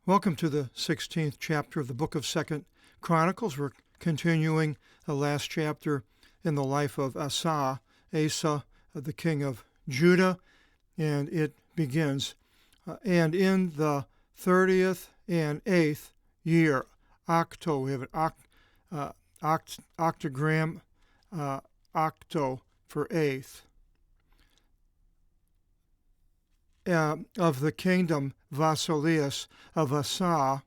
Welcome to the 16th chapter of the book of 2Chronicles. We're continuing the last chapter in the life of Asa, the king of Judah, and it begins, and in the 30th and 8th year, octo, we have an octogram, octo for eighth, of the kingdom Vasilius of Asa,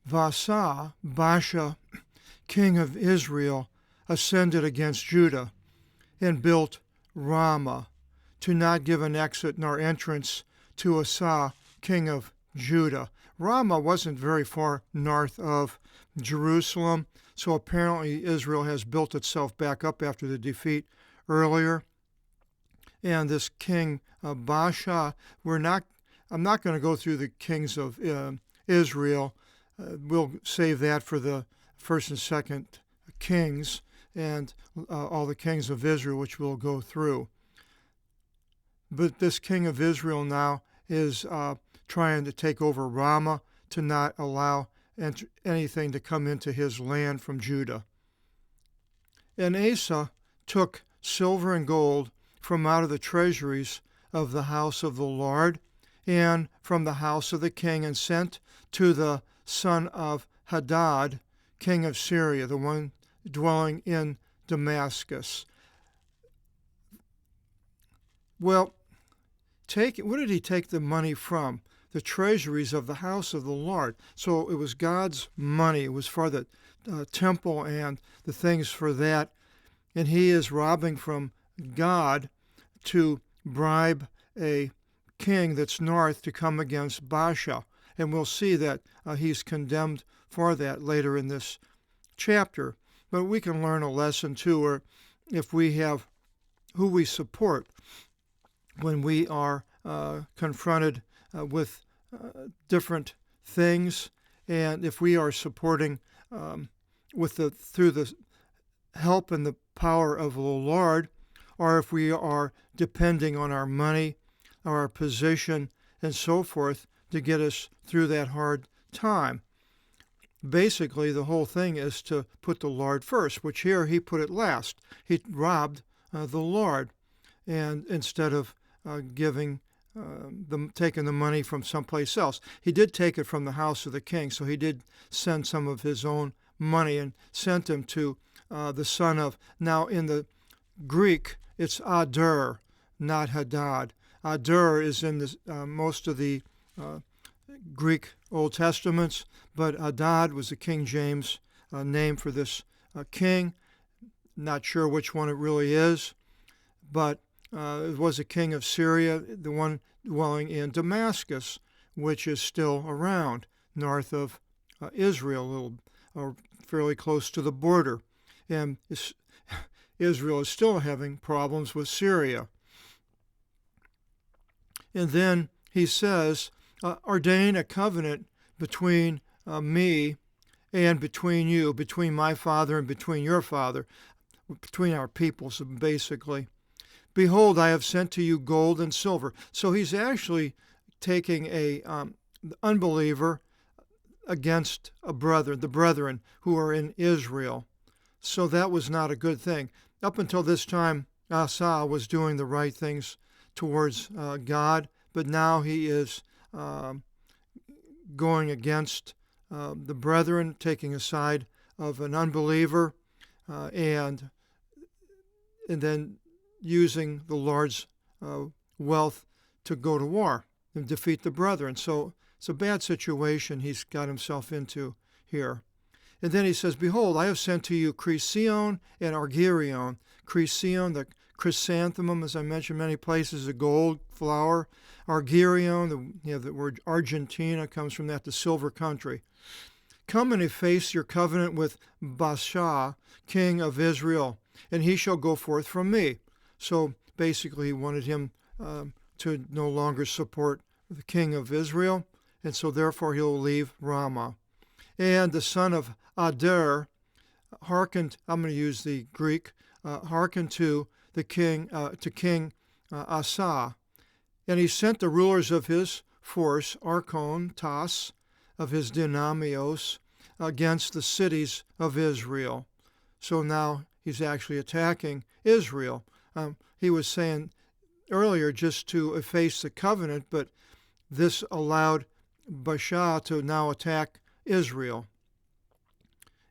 Baasha, king of Israel, ascended against Judah and built Ramah, to not give an exit nor entrance to Asa, king of Judah. Ramah wasn't very far north of Jerusalem, so apparently Israel has built itself back up after the defeat earlier. And this king Baasha, I'm not going to go through the kings of Israel. We'll save that for the first and second kings and all the kings of Israel, which we'll go through. But this king of Israel now is trying to take over Ramah to not allow anything to come into his land from Judah. And Asa took silver and gold from out of the treasuries of the house of the Lord and from the house of the king, and sent to the son of Hadad, king of Syria, the one dwelling in Damascus. Well, where did he take the money from? The treasuries of the house of the Lord. So it was God's money. It was for the temple and the things for that. And he is robbing from God to bribe a king that's north to come against Baasha. And we'll see that he's condemned for that later in this chapter. But we can learn a lesson too, or if we have who we support when we are confronted with different things, and if we are supporting through the help and the power of the Lord, or if we are depending on our money, our position, and so forth to get us through that hard time. Basically, the whole thing is to put the Lord first, which here he put it last. He robbed the Lord, and instead of taking the money from someplace else. He did take it from the house of the king, so he did send some of his own money and sent him to the son of, now in the Greek, it's Adur, not Hadad. Adur is in most of the Greek Old Testaments, but Hadad was the King James name for this king. Not sure which one it really is, but it was a king of Syria, the one dwelling in Damascus, which is still around north of Israel, fairly close to the border. And Israel is still having problems with Syria. And then he says, ordain a covenant between me and between you, between my father and between your father, between our peoples, basically. Behold, I have sent to you gold and silver. So he's actually taking a unbeliever against the brethren who are in Israel. So that was not a good thing. Up until this time, Asa was doing the right things towards God, but now he is going against the brethren, taking a side of an unbeliever, and then using the Lord's wealth to go to war and defeat the brethren. So it's a bad situation he's got himself into here. And then he says, behold, I have sent to you chrysion and argyrion. Chrysion, the chrysanthemum, as I mentioned many places, a gold flower. Argyrion, the word Argentina comes from that, the silver country. Come and efface your covenant with Baasha, king of Israel, and he shall go forth from me. So basically he wanted him to no longer support the king of Israel, and so therefore he'll leave Ramah. And the son of Adur hearkened, I'm going to use the Greek, hearkened to the king, Asa. And he sent the rulers of his force, archon, of his dynamios, against the cities of Israel. So now he's actually attacking Israel. He was saying earlier just to efface the covenant, but this allowed Baasha to now attack Israel,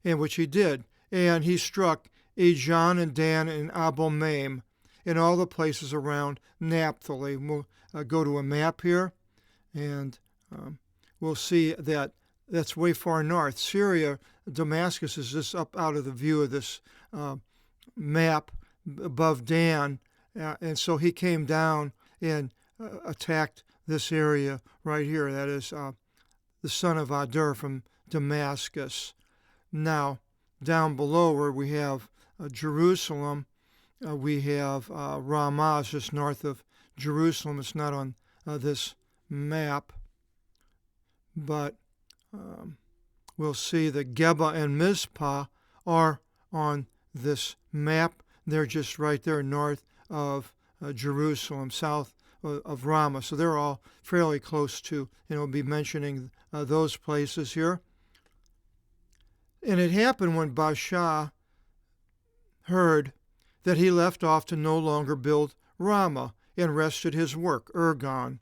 in which he did. And he struck Ijon and Dan and Abel-maim in all the places around Naphtali. We'll go to a map here, and we'll see that that's way far north. Syria, Damascus is just up out of the view of this map above Dan, and so he came down and attacked this area right here. That is the son of Adur from Damascus. Now, down below where we have Jerusalem, we have Ramah, is just north of Jerusalem. It's not on this map, but we'll see that Geba and Mizpah are on this map. They're just right there north of Jerusalem, south of Ramah. So they're all fairly close to, be mentioning those places here. And it happened when Baasha heard that he left off to no longer build Ramah and rested his work. Ergonomics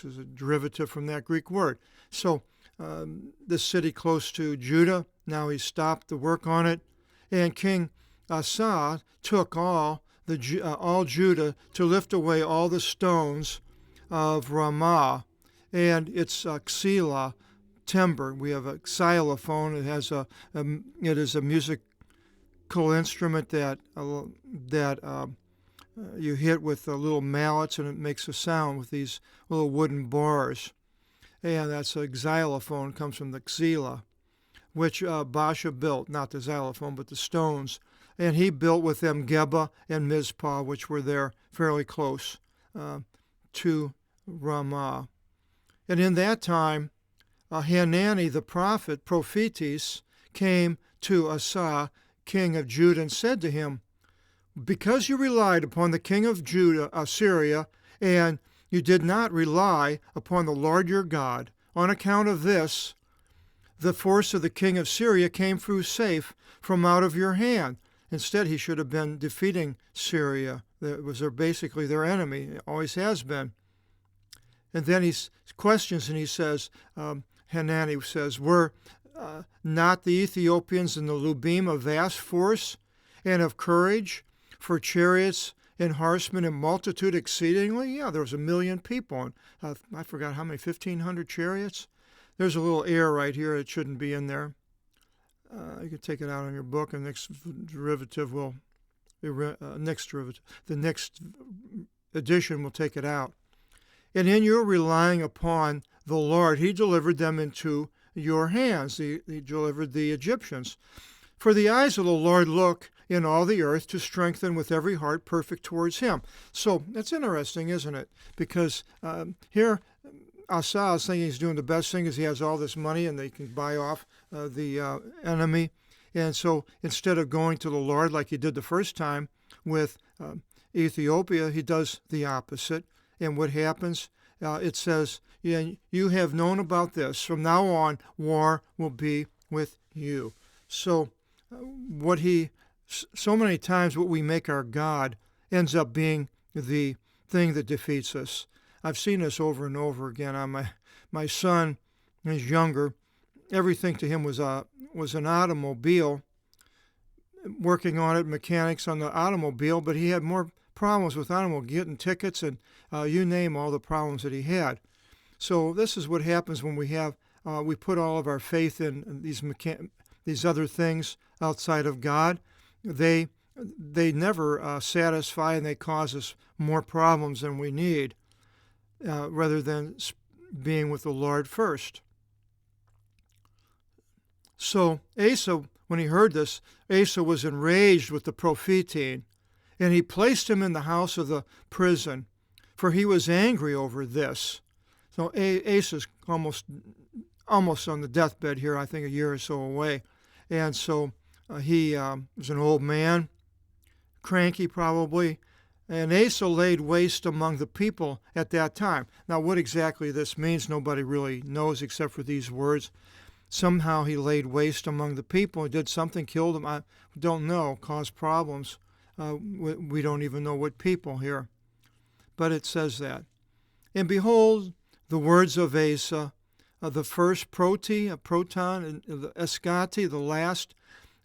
is a derivative from that Greek word. So this city close to Judah, now he stopped the work on it. And King Asa took all Judah to lift away all the stones of Ramah and its xyla, timber. We have a xylophone. It has it is a musical instrument that you hit with little mallets, and it makes a sound with these little wooden bars. And that's a xylophone. It comes from the xyla, which Baasha built, not the xylophone, but the stones. And he built with them Geba and Mizpah, which were there fairly close to Ramah. And in that time, Hanani the prophetess, came to Asa, king of Judah, and said to him, "Because you relied upon the king of Judah, Assyria, and you did not rely upon the Lord your God, on account of this, the force of the king of Syria came through safe from out of your hand." Instead, he should have been defeating Syria. That was basically their enemy. It always has been. And then he questions, and he says, Hanani says, "Were not the Ethiopians and the Lubim a vast force and of courage, for chariots and horsemen in multitude exceedingly?" Yeah, there was 1 million people. And I forgot how many, 1,500 chariots? There's a little error right here. It shouldn't be in there. You can take it out on your book, and the next derivative will, the next edition will take it out. "And in your relying upon the Lord, he delivered them into your hands." He delivered the Egyptians. "For the eyes of the Lord look in all the earth to strengthen with every heart perfect towards him." So that's interesting, isn't it? Because here Asa is thinking he's doing the best thing, is he has all this money and they can buy off the enemy. And so instead of going to the Lord like he did the first time with Ethiopia, he does the opposite. And what happens? It says, "Yeah, you have known about this. From now on, war will be with you." So so many times what we make our God ends up being the thing that defeats us. I've seen this over and over again. My son is younger. Everything to him was an automobile, working on it, mechanics on the automobile, but he had more problems with automobile, getting tickets, and you name all the problems that he had. So this is what happens when we put all of our faith in these other things outside of God. They never satisfy, and they cause us more problems than we need, rather than being with the Lord first. So Asa, when he heard this, Asa was enraged with the prophetine, and he placed him in the house of the prison, for he was angry over this. So Asa's almost on the deathbed here, I think a year or so away. And so he was an old man, cranky probably, And Asa laid waste among the people at that time. Now, what exactly this means, nobody really knows except for these words. Somehow he laid waste among the people. He did something, killed them. I don't know, caused problems. We don't even know what people here. But it says that. And behold, the words of Asa, the first proton, and the eschato, the last,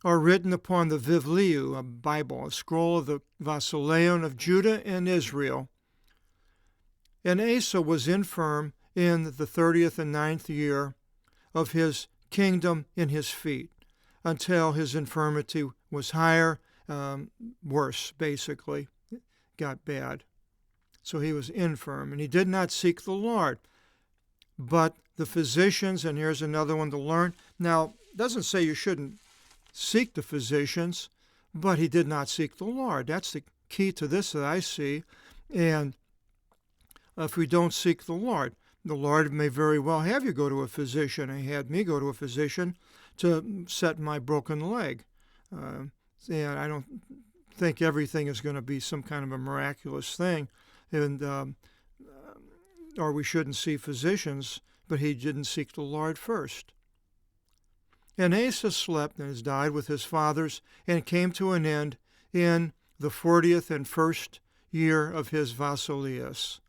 are written upon the Vivliu, a Bible, a scroll of the Basileon of Judah and Israel. And Asa was infirm in the 30th and 9th year of his kingdom in his feet, until his infirmity was worse, basically. It got bad. So he was infirm, and he did not seek the Lord. But the physicians, and here's another one to learn. Now, it doesn't say you shouldn't seek the physicians, but he did not seek the Lord. That's the key to this that I see. And if we don't seek the Lord may very well have you go to a physician. He had me go to a physician to set my broken leg. And I don't think everything is going to be some kind of a miraculous thing. And or we shouldn't see physicians, but he didn't seek the Lord first. And Asa slept and has died with his fathers, and came to an end in the 40th and 1st year of his Vasileus.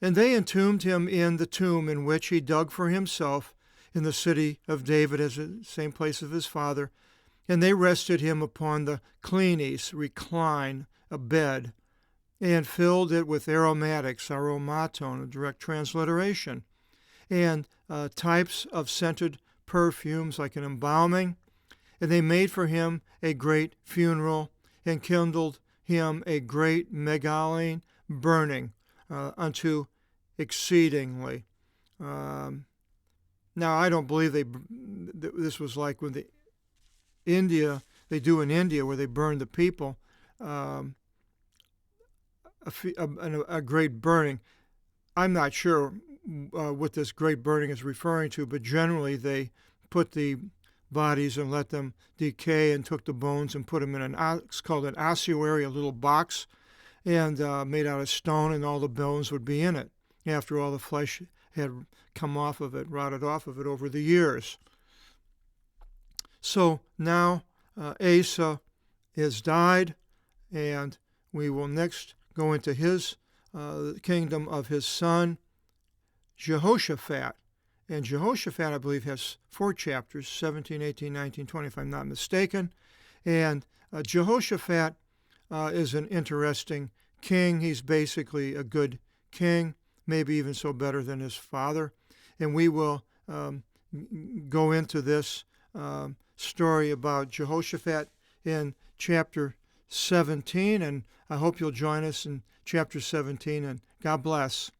And they entombed him in the tomb in which he dug for himself in the city of David, as the same place of his father. And they rested him upon the klenis, recline, a bed, and filled it with aromatics, aromaton, a direct transliteration, and types of scented perfumes like an embalming. And they made for him a great funeral, and kindled him a great megaline burning unto exceedingly. Now, I don't believe this was like when they do in India where they burn the people, a great burning. I'm not sure what this great burning is referring to, but generally they put the bodies and let them decay, and took the bones and put them in it's called an ossuary, a little box, and made out of stone, and all the bones would be in it after all the flesh had come off of it, rotted off of it over the years. So now Asa has died, and we will next go into his kingdom of his son Jehoshaphat. And Jehoshaphat, I believe, has 4 chapters, 17, 18, 19, 20, if I'm not mistaken. And Jehoshaphat is an interesting king. He's basically a good king, maybe even so better than his father. And we will go into this story about Jehoshaphat in chapter 17. And I hope you'll join us in chapter 17. And God bless.